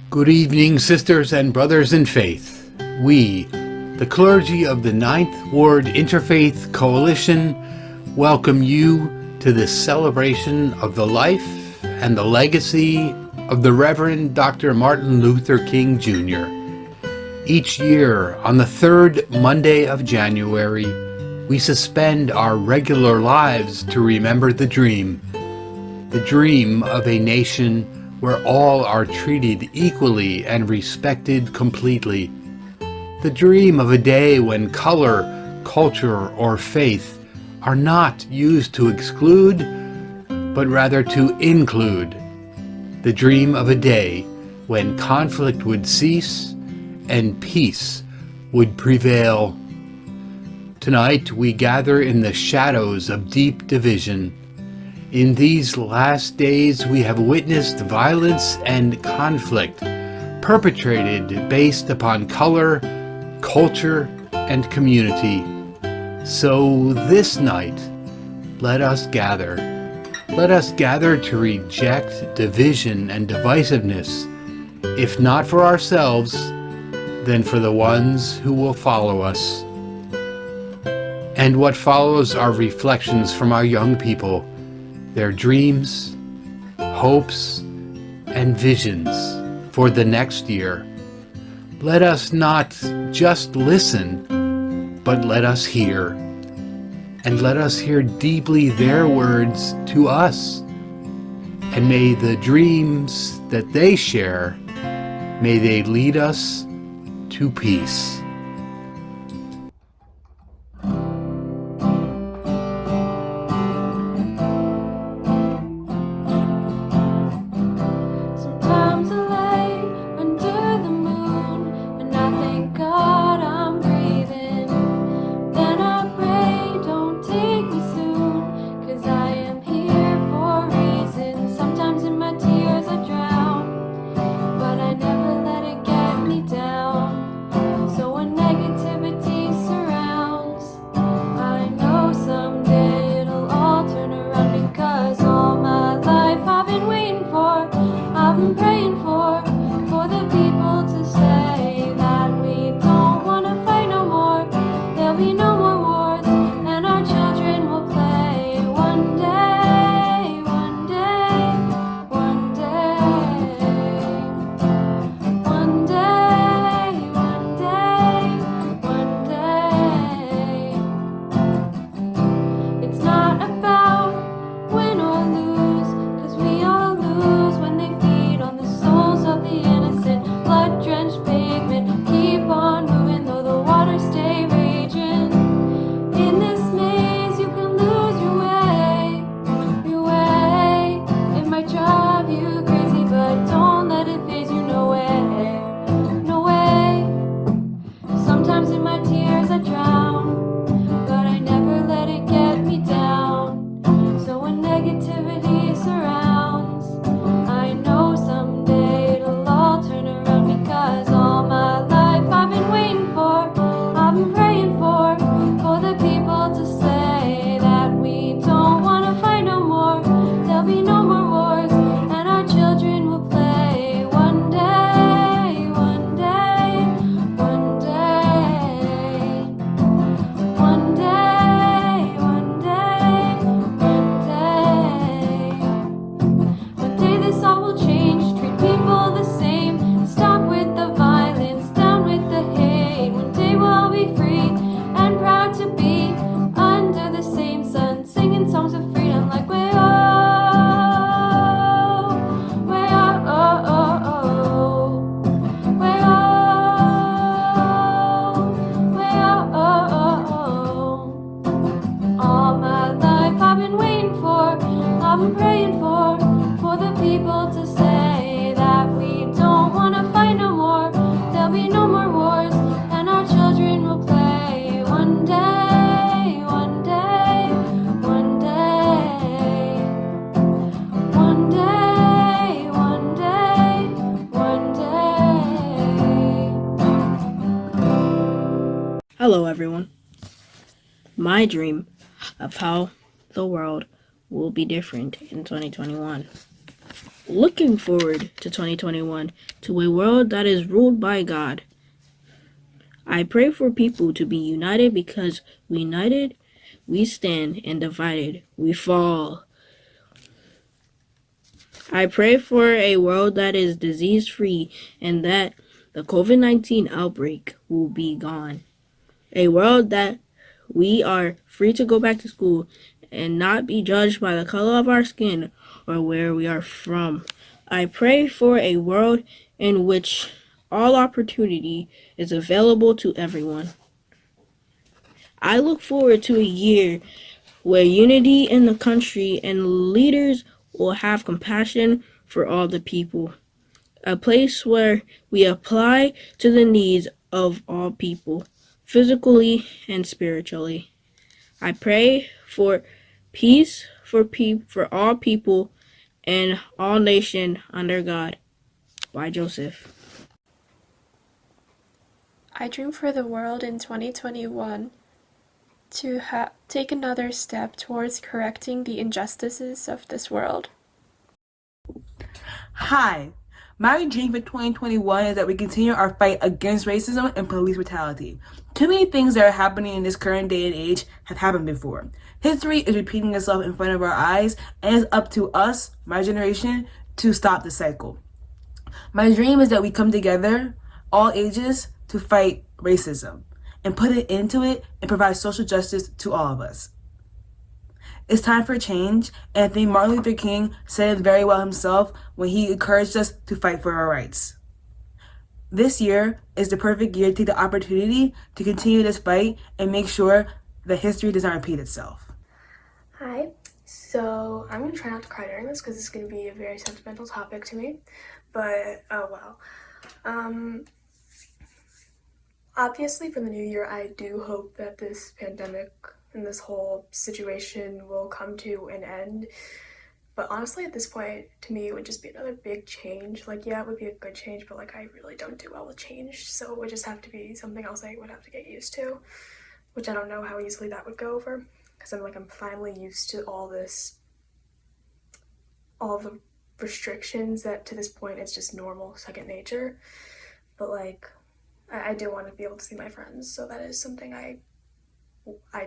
Good evening, sisters and brothers in faith. We, the clergy of the Ninth Ward Interfaith Coalition, welcome you to this celebration of the life and the legacy of the Reverend Dr. Martin Luther King Jr. Each year, on the third Monday of January, we suspend our regular lives to remember the dream of a nation where all are treated equally and respected completely. The dream of a day when color, culture, or faith are not used to exclude, but rather to include. The dream of a day when conflict would cease and peace would prevail. Tonight we gather in the shadows of deep division. In these last days, we have witnessed violence and conflict perpetrated based upon color, culture, and community. So this night, let us gather. Let us gather to reject division and divisiveness, if not for ourselves, then for the ones who will follow us. And what follows are reflections from our young people, their dreams, hopes, and visions for the next year. Let us not just listen, but let us hear. And let us hear deeply their words to us. And may the dreams that they share, may they lead us to peace. Hello everyone. My dream of how the world will be different in 2021 looking forward to 2021, to a world that is ruled by God. I pray for people to be united because united we stand and divided we fall. I pray for a world that is disease-free and that the COVID-19 outbreak will be gone. A world that we are free to go back to school and not be judged by the color of our skin or where we are from. I pray for a world in which all opportunity is available to everyone. I look forward to a year where unity in the country and leaders will have compassion for all the people. A place where we apply to the needs of all people, physically and spiritually. I pray for peace for all people and all nation under God. By Joseph. I dream for the world in 2021 to take another step towards correcting the injustices of this world. Hi, my dream for 2021 is that we continue our fight against racism and police brutality. Too many things that are happening in this current day and age have happened before. History is repeating itself in front of our eyes, and it's up to us, my generation, to stop the cycle. My dream is that we come together, all ages, to fight racism and put it into it and provide social justice to all of us. It's time for change, and I think Martin Luther King said it very well himself when he encouraged us to fight for our rights. This year is the perfect year to take the opportunity to continue this fight and make sure that history does not repeat itself. Hi, so I'm going to try not to cry during this because it's going to be a very sentimental topic to me, but oh well. Obviously for the new year, I do hope that this pandemic and this whole situation will come to an end. But honestly, at this point, to me, it would just be another big change. Like, yeah, it would be a good change, but like, I really don't do well with change. So it would just have to be something else I would have to get used to, which I don't know how easily that would go over. Because I'm finally used to all the restrictions that to this point it's just normal, second nature. But like, I do want to be able to see my friends. So that is something I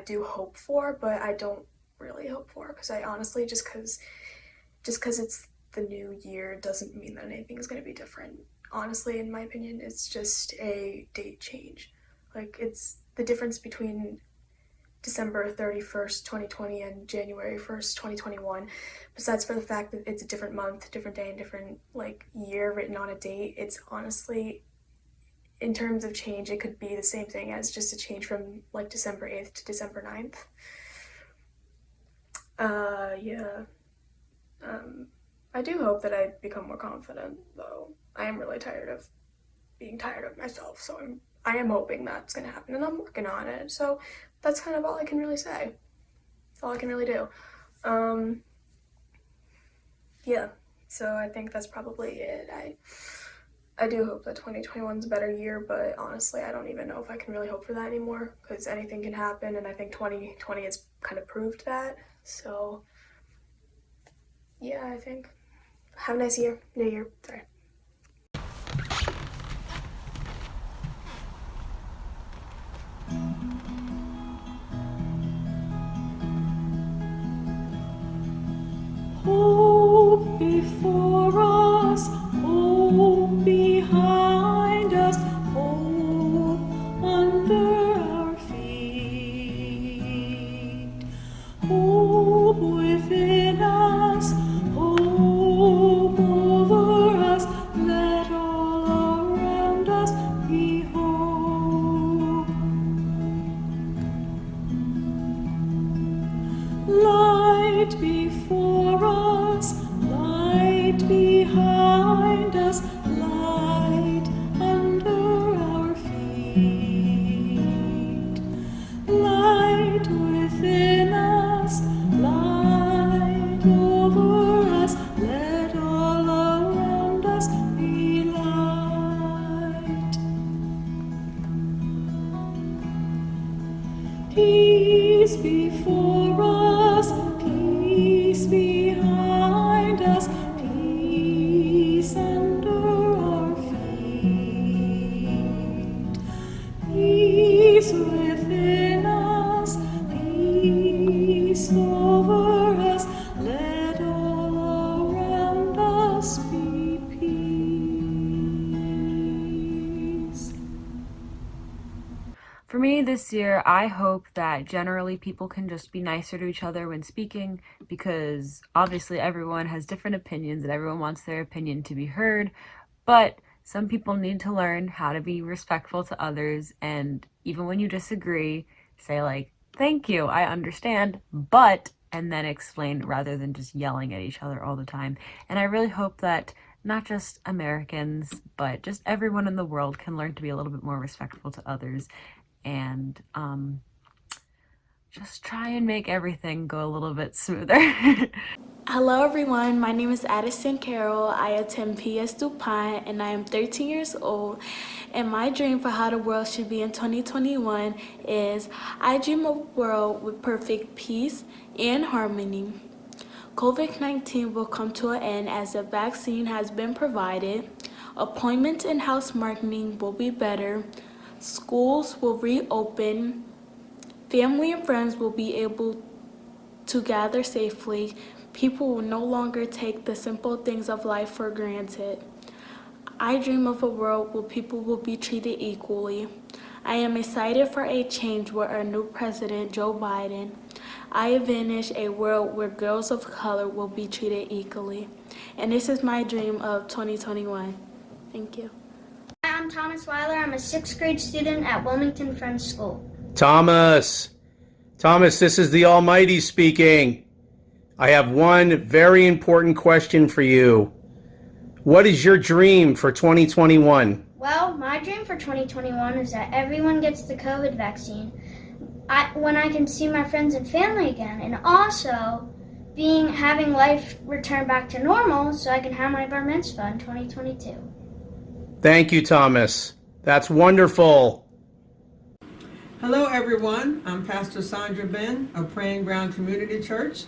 do hope for, but I don't really hope for, because I honestly, just because it's the new year doesn't mean that anything is going to be different. Honestly, in my opinion, it's just a date change. Like, it's the difference between December 31st, 2020 and January 1st, 2021. Besides for the fact that it's a different month, different day, and different like year written on a date, it's honestly, in terms of change, it could be the same thing as just a change from like December 8th to December 9th. I do hope that I become more confident, though. I am really tired of being tired of myself, so I am hoping that's gonna happen, and I'm working on it. So that's kind of all I can really say. That's all I can really do. Yeah, so I think that's probably it. I do hope that 2021 is a better year, but honestly, I don't even know if I can really hope for that anymore, because anything can happen, and I think 2020 has kind of proved that. So yeah, I think. Have a nice year. New year. Sorry. Hope before us, hope behind us, hope under our feet, hope within us, hope over us, let all around us be hope. Light before us, light behind us, light under our feet, light within us, light over us, let all around us be light. Peace before us, peace behind us, peace Peace within us, peace over us, let all around us be peace. For me this year, I hope that generally people can just be nicer to each other when speaking, because obviously everyone has different opinions and everyone wants their opinion to be heard, but some people need to learn how to be respectful to others, and even when you disagree, say like, thank you, I understand, but, and then explain rather than just yelling at each other all the time. And I really hope that not just Americans, but just everyone in the world can learn to be a little bit more respectful to others and just try and make everything go a little bit smoother. Hello everyone, my name is Addison Carroll. I attend PS DuPont and I am 13 years old. And my dream for how the world should be in 2021 is I dream of a world with perfect peace and harmony. COVID-19 will come to an end as a vaccine has been provided. Appointments and house marketing will be better. Schools will reopen. Family and friends will be able to gather safely. People will no longer take the simple things of life for granted. I dream of a world where people will be treated equally. I am excited for a change with our new president, Joe Biden. I envision a world where girls of color will be treated equally. And this is my dream of 2021. Thank you. Hi, I'm Thomas Weiler. I'm a 6th grade student at Wilmington Friends School. Thomas, this is the Almighty speaking. I have one very important question for you. What is your dream for 2021? Well, my dream for 2021 is that everyone gets the COVID vaccine when I can see my friends and family again, and also having life return back to normal so I can have my bar mitzvah in 2022. Thank you, Thomas. That's wonderful. Hello everyone, I'm Pastor Sandra Ben of Praying Ground Community Church,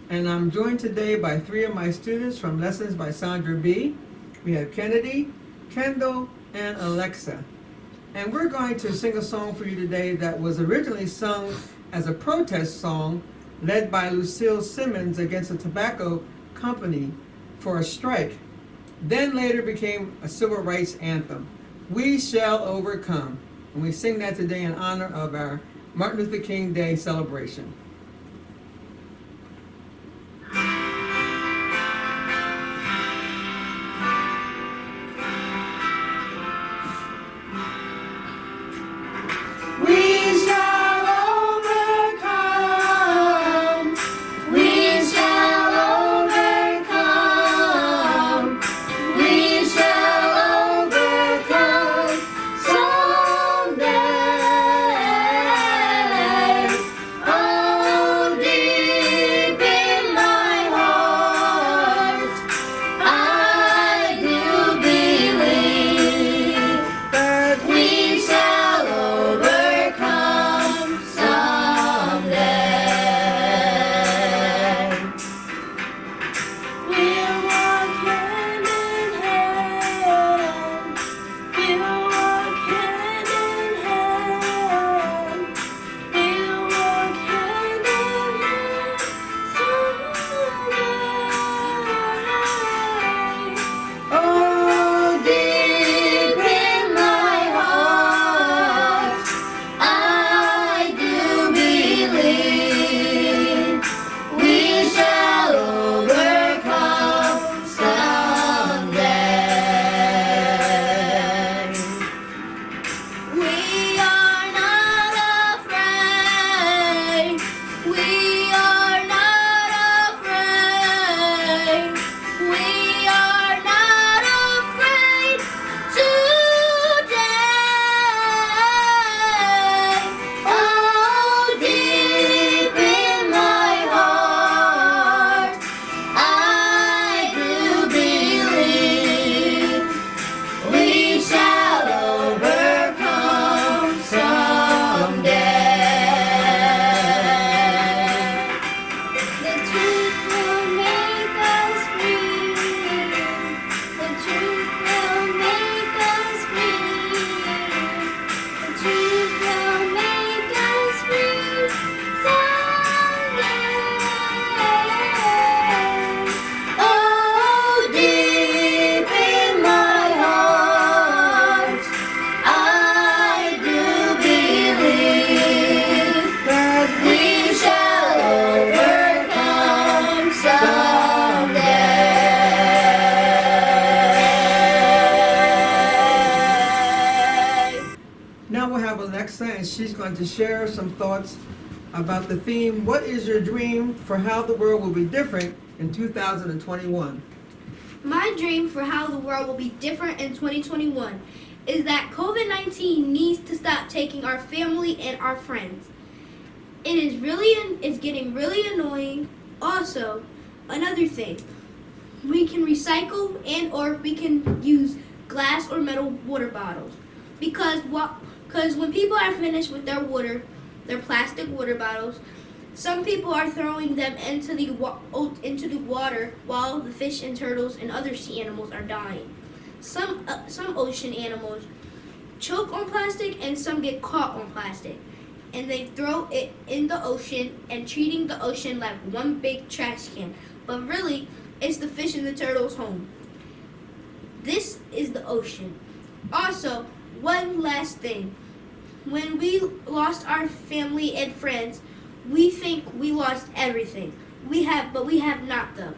and I'm joined today by 3 of my students from Lessons by Sandra B. We have Kennedy, Kendall, and Alexa. And we're going to sing a song for you today that was originally sung as a protest song led by Lucille Simmons against a tobacco company for a strike, then later became a civil rights anthem, We Shall Overcome. And we sing that today in honor of our Martin Luther King Day celebration. Someday, oh she's going to share some thoughts about the theme, what is your dream for how the world will be different in 2021? My dream for how the world will be different in 2021 is that COVID-19 needs to stop taking our family and our friends. It's getting really annoying. Also, another thing, we can recycle and or we can use glass or metal water bottles because when people are finished with their plastic water bottles, some people are throwing them into the water while the fish and turtles and other sea animals are dying. Some ocean animals choke on plastic and some get caught on plastic, and they throw it in the ocean and treating the ocean like one big trash can. But really, it's the fish and the turtles' home. This is the ocean. Also, one last thing. When we lost our family and friends, we think we lost everything. But we have not though.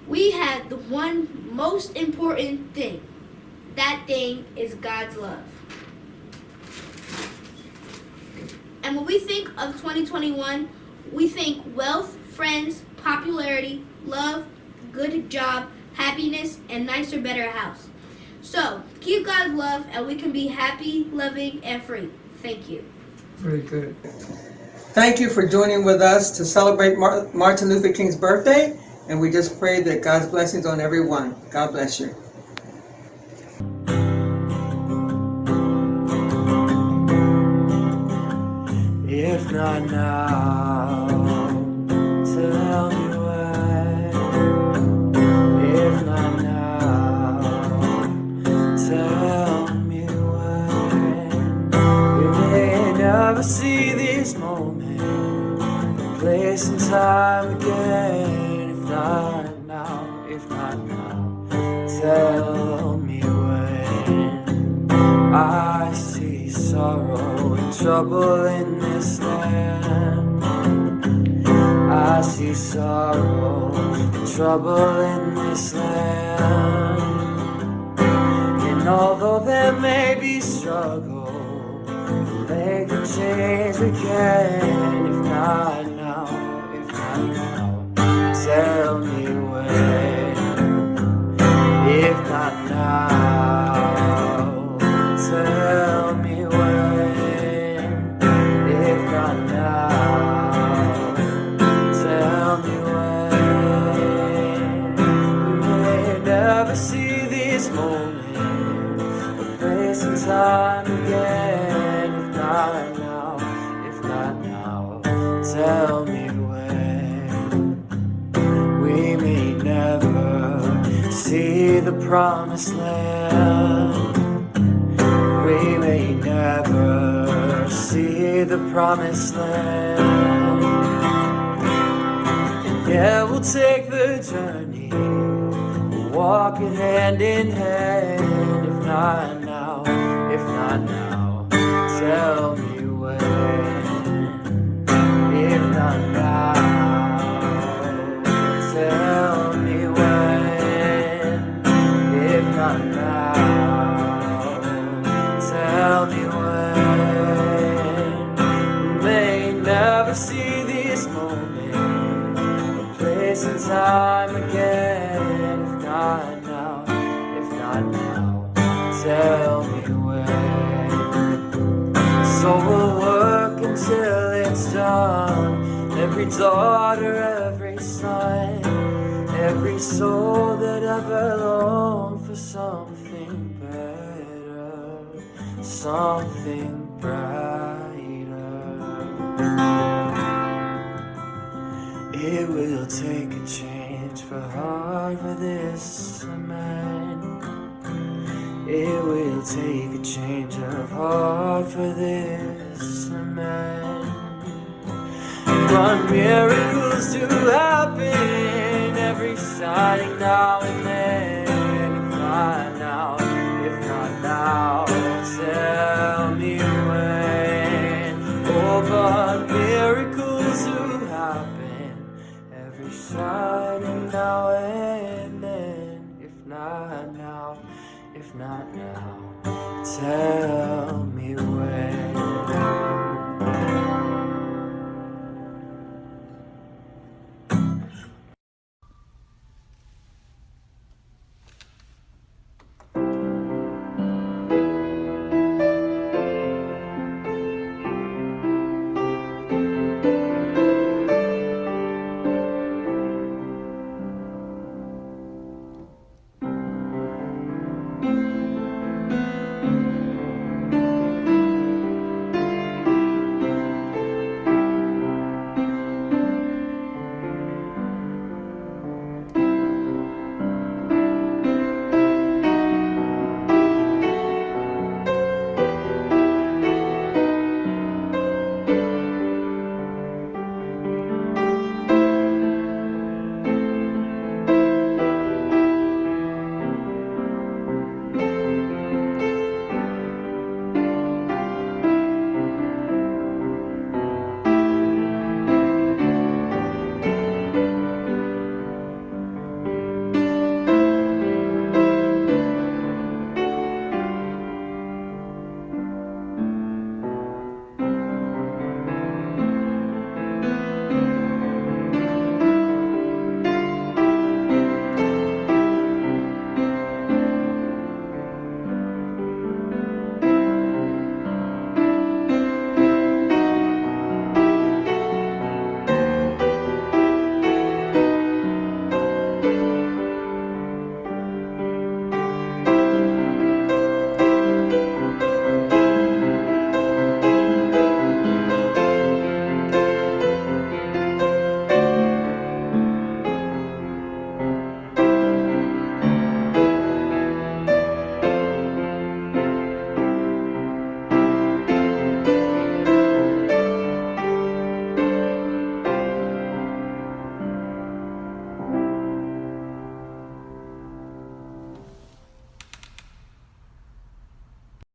We had the one most important thing. That thing is God's love. And when we think of 2021, we think wealth, friends, popularity, love, good job, happiness, and nicer, better house. So, keep God's love and we can be happy, loving, and free. Thank you. Very good. Thank you for joining with us to celebrate Martin Luther King's birthday, and we just pray that God's blessings on everyone. God bless you. If not now, tell me when. If not now, tell me when. We may never see this moment, place and time again. If not now, tell me when. I see sorrow and trouble in this land. I see sorrow and trouble in this land. And although there may be struggle, make the change we can. If not now, tell me when. If not now, tell me when. If not now, tell me when. We may never see this moment, a place and time again. If not now, tell me when. We may never see the promised land. We may never see the promised land. And yeah, we'll take the journey, we'll walk it hand in hand. If not now, tell me when. If not now, tell me when. If not now, tell me when. We may never see this moment, a place and time again. If not now, tell me when. So we'll work until it's done. Every daughter, every son, every soul that ever longed for something better, something brighter. It will take a change for heart for this man. It will take a change of heart for this man. Want miracles to happen every shining now and